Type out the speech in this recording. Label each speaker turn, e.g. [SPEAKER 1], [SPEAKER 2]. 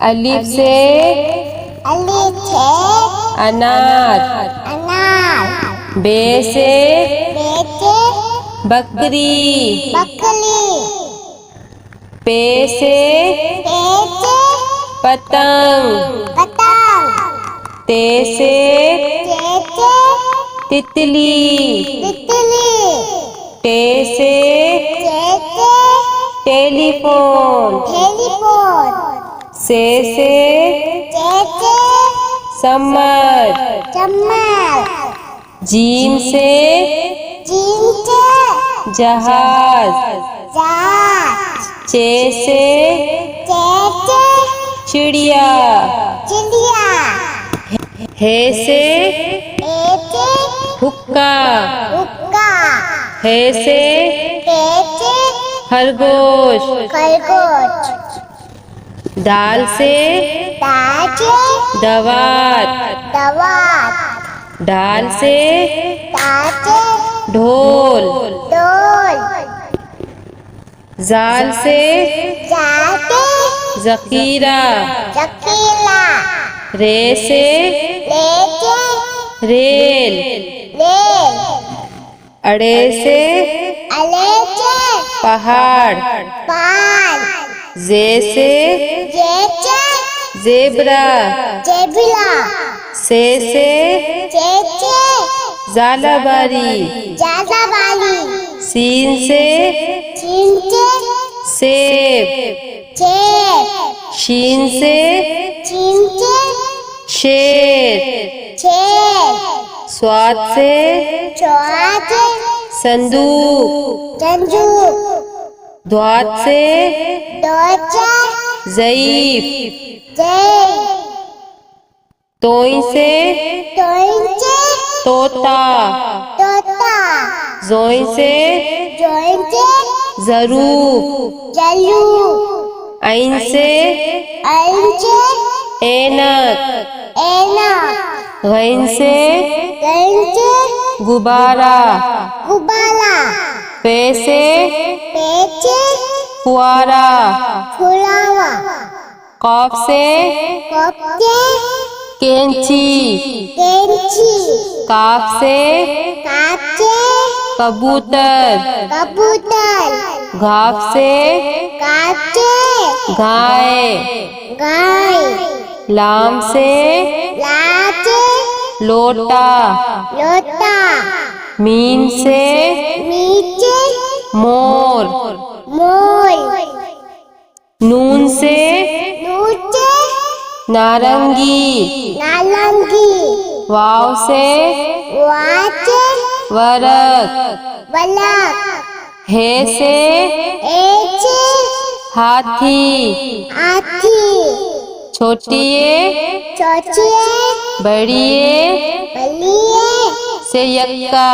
[SPEAKER 1] अलिफ से अनार। बे से बकरी। पे से पतंग। ते से तितली। टे से टेलीफोन। से समर। जीम से जहाज। चे से चिड़िया। हे से हुक्का। हे से खरगोश। दाल से दवात। डाल से ढोल। जाल से जखीरा। रे से रेल। अड़े से पहाड़। जे से जेब्रा। से जालाबारी। सीन से सेब। शीन से शेर। स्वाद से संदूक। द्वात से ज़ईफ। तोई से तोता। जोई से ज़रूफ। ऐन से ऐनक। गैन से गुब्बारा। पे से फुआरा। कॉफ से कैंची। काफ से कबूतर। घाफ से गाय। लाम से लोटा। मीम से मोर। नून से नारंगी। वाव से वरक। हे से हाथी। छोटिए बड़िए से यक्का।